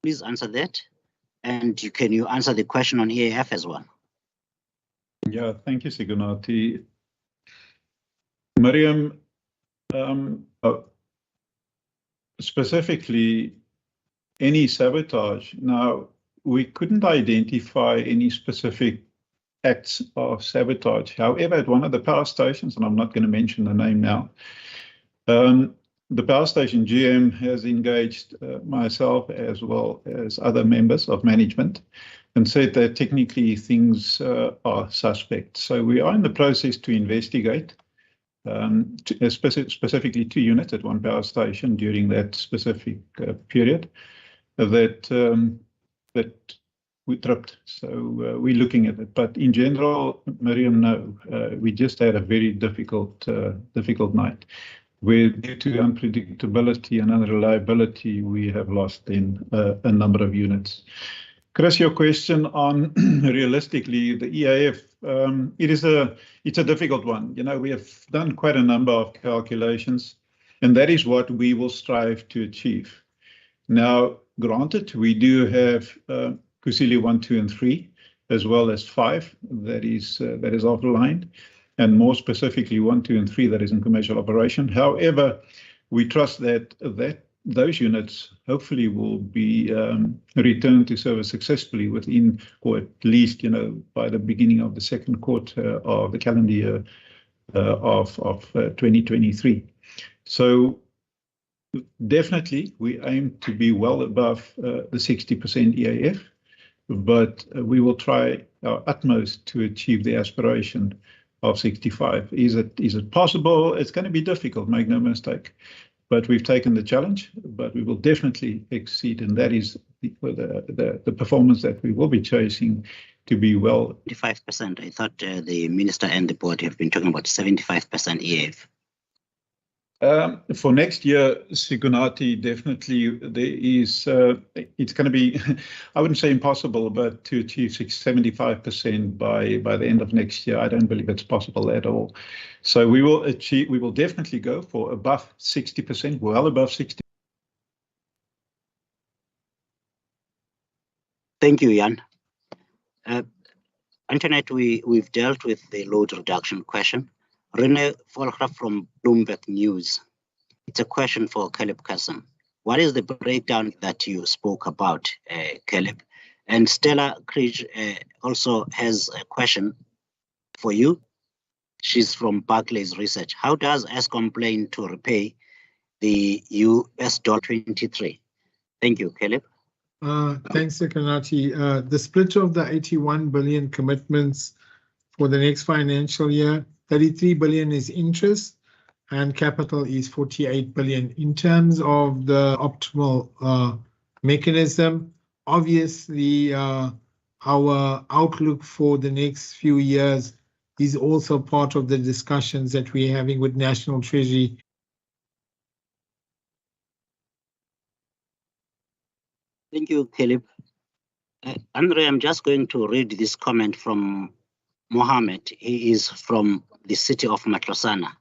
please answer that. And can you answer the question on EAF as well? Yeah, thank you, Sigunati. Miriam, specifically any sabotage. Now, we couldn't identify any specific acts of sabotage. However, at one of the power stations, and I'm not going to mention the name now, the power station GM has engaged myself as well as other members of management and said that technically things are suspect. So we are in the process to investigate specifically 2 units at one power station during that specific period that we tripped. So we're looking at it. But in general, Miriam, no, we just had a very difficult night, where due to unpredictability and unreliability, we have lost in a number of units. Chris, your question on realistically the EAF it's a difficult one. You know, we have done quite a number of calculations, and that is what we will strive to achieve. Now, granted, we do have Kusile 1, 2, and 3, as well as 5 that is offline, and more specifically 1, 2, and 3 that is in commercial operation. However, we trust that those units hopefully will be returned to service successfully within, or at least, you know, by the beginning of the second quarter of the calendar year of 2023. So definitely we aim to be well above the 60% EAF, but we will try our utmost to achieve the aspiration of 65. Is it possible? It's going to be difficult, make no mistake. But we've taken the challenge, but we will definitely exceed, and that is the performance that we will be chasing to be well. 75%. I thought the minister and the board have been talking about 75% EAF. For next year, Sigunati, definitely there is, it's going to be, I wouldn't say impossible, but to achieve 75% by the end of next year, I don't believe it's possible at all. So we will definitely go for above 60%, well above 60%. Thank you, Jan. Antoinette, we've dealt with the load reduction question. Rene Volker from Bloomberg News. It's a question for Caleb Kassam. What is the breakdown that you spoke about, Caleb? And Stella Kridge also has a question for you. She's from Barclays Research. How does Eskom plan to repay the $23? Thank you, Caleb. Thanks, Sekonati. The split of the 81 billion commitments for the next financial year, 33 billion is interest and capital is 48 billion. In terms of the optimal mechanism, obviously our outlook for the next few years is also part of the discussions that we're having with National Treasury. Thank you, Caleb. Andre, I'm just going to read this comment from Mohammed. He is from the city of Matlosana.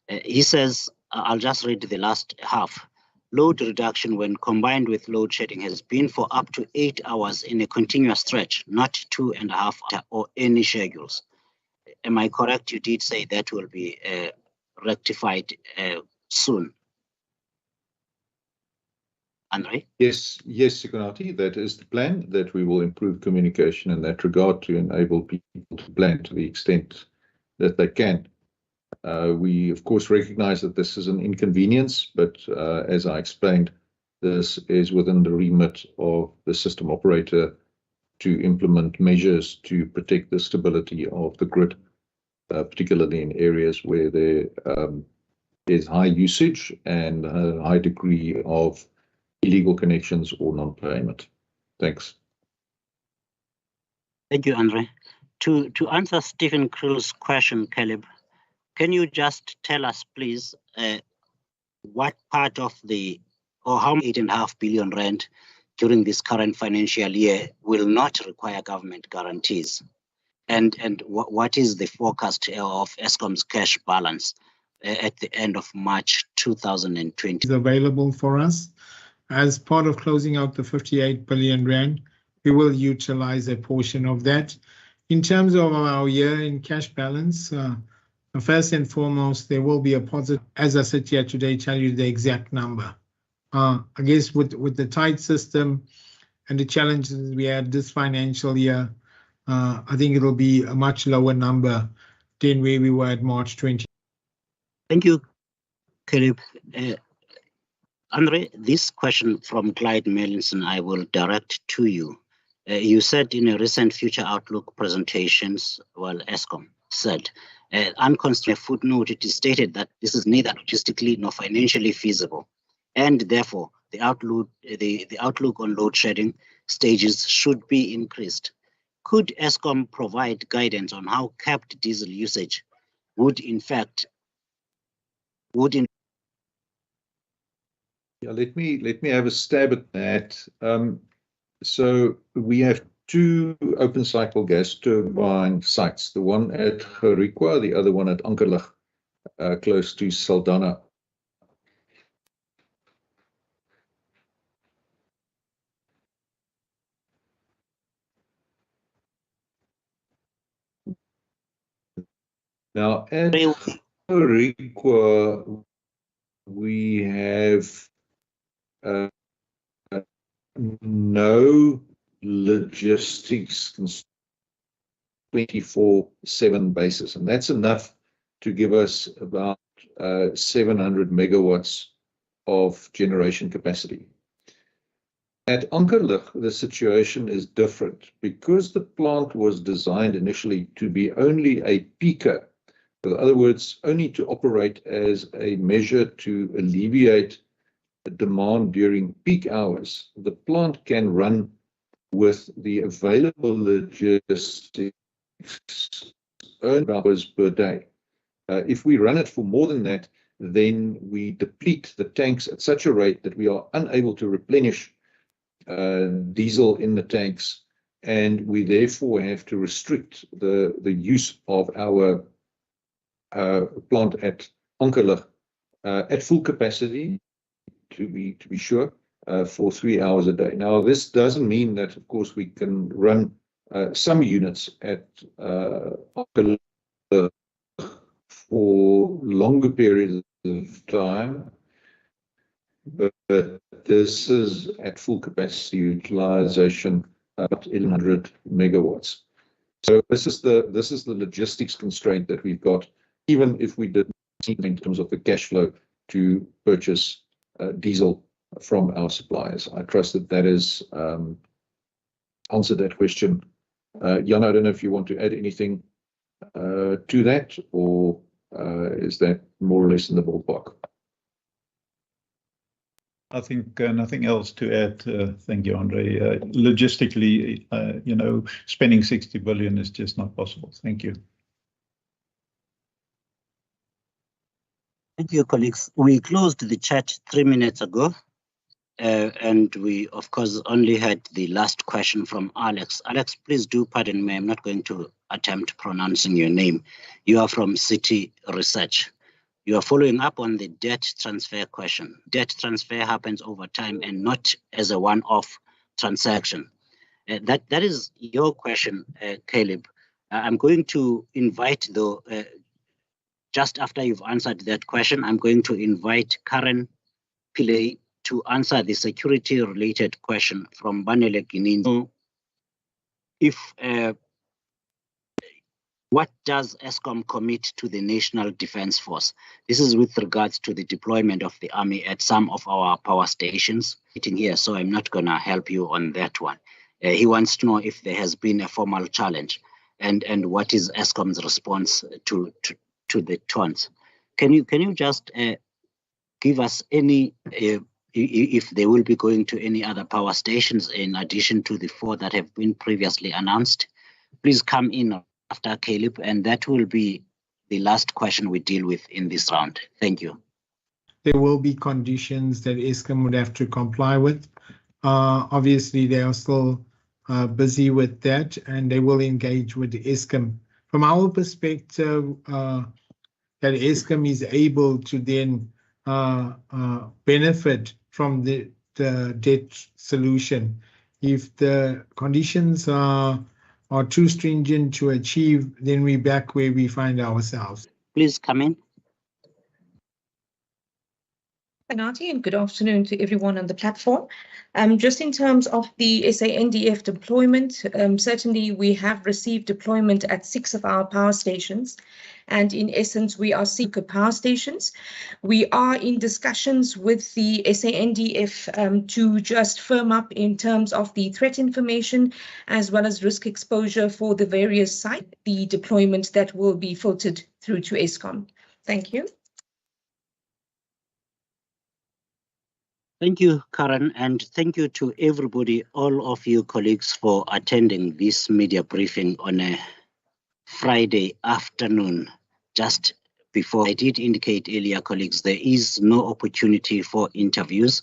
He says, I'll just read the last half. Load reduction when combined with load shedding has been for up to 8 hours in a continuous stretch, not 2.5 hours or any schedules. Am I correct? You did say that will be rectified soon. Andre? Yes, Sekonati, that is the plan, that we will improve communication in that regard to enable people to plan to the extent that they can. We, of course, recognize that this is an inconvenience, but as I explained, this is within the remit of the system operator to implement measures to protect the stability of the grid, particularly in areas where there is high usage and a high degree of illegal connections or non-payment. Thanks. Thank you, Andre. To answer Stephen Krill's question, Caleb, can you just tell us, please, what part of the, or how 8.5 billion rand during this current financial year will not require government guarantees? And what is the forecast of Eskom's cash balance at the end of March 2020? Is available for us. As part of closing out the 58 billion rand, we will utilize a portion of that. In terms of our year-end cash balance, first and foremost, there will be a positive. As I sit here today, tell you the exact number. I guess with the tight system and the challenges we had this financial year, I think it'll be a much lower number than where we were at March 20. Thank you, Caleb. Andre, this question from Clyde Mellinson, I will direct to you. You said in a recent future outlook presentations, well, Eskom said, unconstrained footnote, it is stated that this is neither logistically nor financially feasible, and therefore the outlook on load shedding stages should be increased. Could Eskom provide guidance on how capped diesel usage would in fact Yeah, let me have a stab at that. So we have two open cycle gas turbine sites, the one at Gerikwa, the other one at Ankerlig, close to Saldanha. Now, at Gerikwa, we have no logistics 24/7 basis, and that's enough to give us about 700 megawatts of generation capacity. At Ankerlig, the situation is different because the plant was designed initially to be only a peaker. In other words, only to operate as a measure to alleviate the demand during peak hours. The plant can run with the available logistics hours per day. If we run it for more than that, then we deplete the tanks at such a rate that we are unable to replenish diesel in the tanks, and we therefore have to restrict the use of our plant at Ankerlig at full capacity, to be sure, for 3 hours a day. Now, this doesn't mean that, of course, we can run some units at Ankerlig for longer periods of time, but this is at full capacity utilization, about 1,100 megawatts. So this is the logistics constraint that we've got, even if we did in terms of the cash flow to purchase diesel from our suppliers. I trust that that is answered that question. Jan, I don't know if you want to add anything to that, or is that more or less in the ballpark? I think nothing else to add. Thank you, Andre. Logistically, spending 60 billion is just not possible. Thank you. Thank you, colleagues. We closed the chat 3 minutes ago, and we, of course, only had the last question from Alex. Alex, please do pardon me. I'm not going to attempt pronouncing your name. You are from City Research. You are following up on the debt transfer question. Debt transfer happens over time and not as a one-off transaction. That is your question, Caleb. I'm going to invite, though, just after you've answered that question, I'm going to invite Karen Pillay to answer the security-related question from Banele Gininzo. What does Eskom commit to the National Defence Force? This is with regards to the deployment of the army at some of our power stations. Here, so I'm not going to help you on that one. He wants to know if there has been a formal challenge and what is Eskom's response to the taunts. Can you just give us any, if they will be going to any other power stations in addition to the 4 that have been previously announced? Please come in after Caleb, and that will be the last question we deal with in this round. Thank you. There will be conditions that Eskom would have to comply with. Obviously, they are still busy with that, and they will engage with Eskom. From our perspective, that Eskom is able to then benefit from the debt solution. If the conditions are too stringent to achieve, then we're back where we find ourselves. Please come in. Anati, and good afternoon to everyone on the platform. Just in terms of the SANDF deployment, certainly we have received deployment at 6 of our power stations, and in essence we are seeking power stations. We are in discussions with the SANDF to just firm up in terms of the threat information as well as risk exposure for the various sites, the deployment that will be filtered through to Eskom. Thank you. Thank you, Karen, and thank you to everybody, all of you colleagues, for attending this media briefing on a Friday afternoon. Just before I did indicate earlier, colleagues, there is no opportunity for interviews.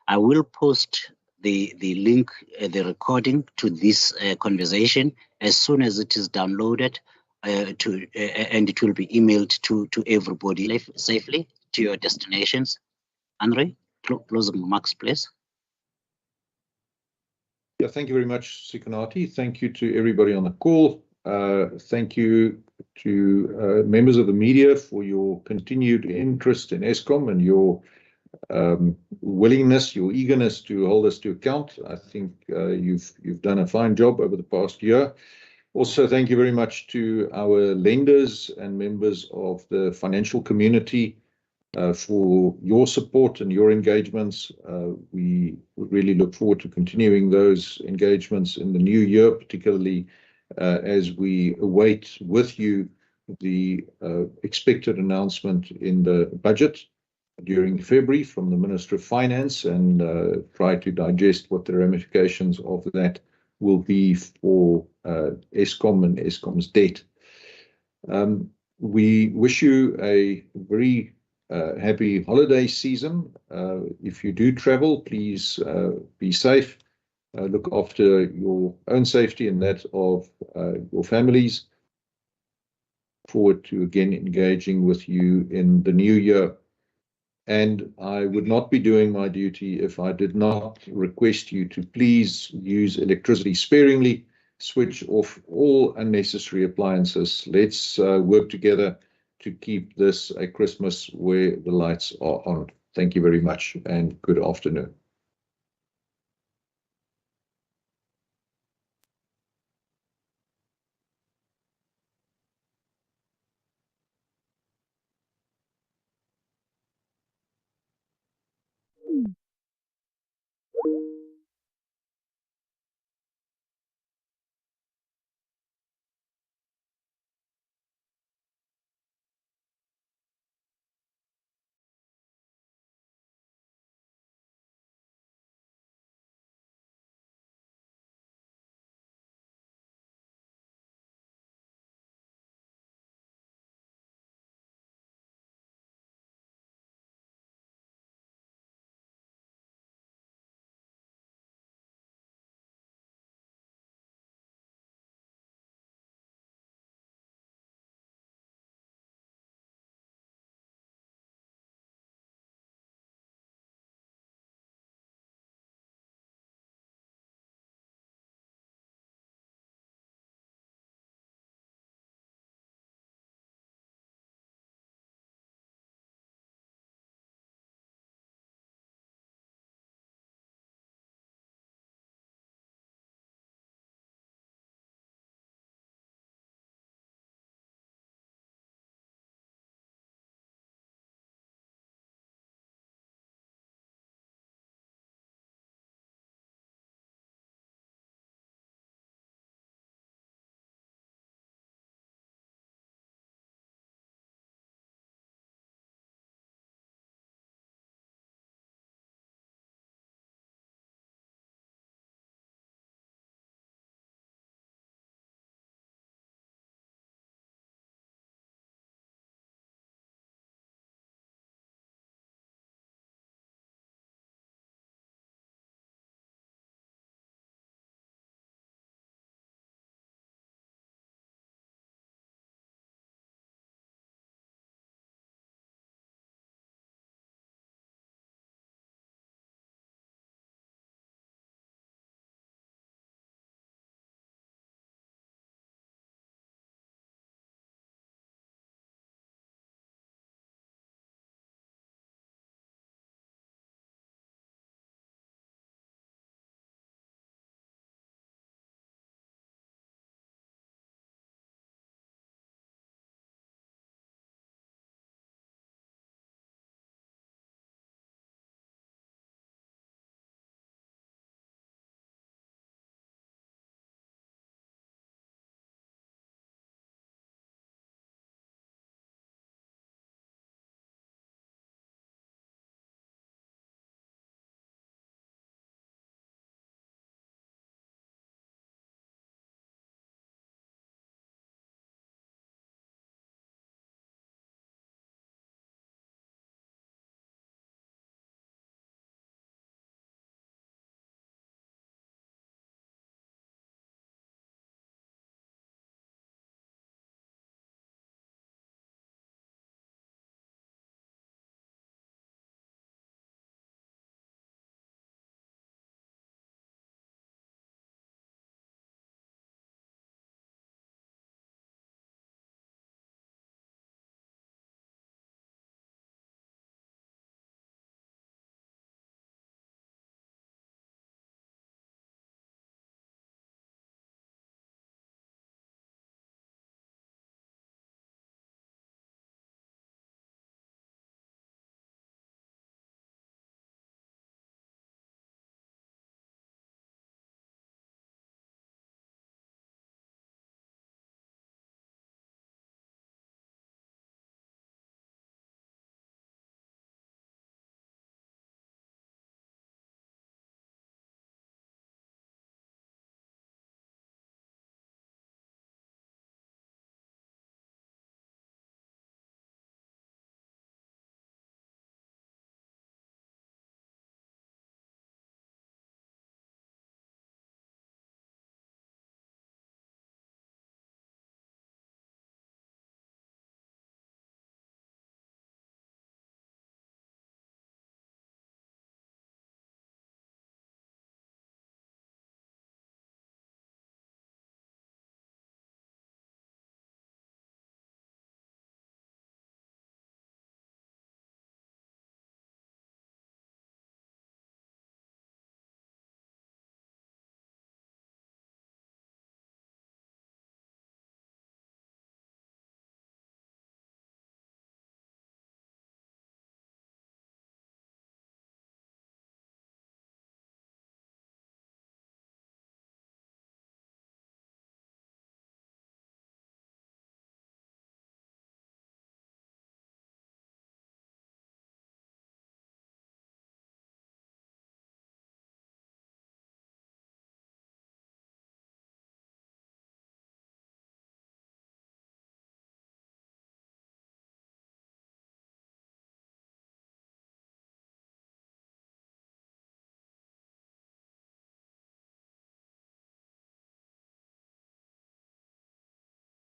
I will post the link, the recording to this conversation as soon as it is downloaded, and it will be emailed to everybody safely to your destinations. Andre, closing remarks, please. Yeah, thank you very much, Sikonati. Thank you to everybody on the call. Thank you to members of the media for your continued interest in Eskom and your willingness, your eagerness to hold us to account. I think you've done a fine job over the past year. Also, thank you very much to our lenders and members of the financial community for your support and your engagements. We really look forward to continuing those engagements in the new year, particularly as we await with you the expected announcement in the budget during February from the Minister of Finance, and try to digest what the ramifications of that will be for Eskom and Eskom's debt. We wish you a very happy holiday season. If you do travel, please be safe. Look after your own safety and that of your families. Forward to again engaging with you in the new year. And I would not be doing my duty if I did not request you to please use electricity sparingly, switch off all unnecessary appliances. Let's work together to keep this a Christmas where the lights are on. Thank you very much and good afternoon.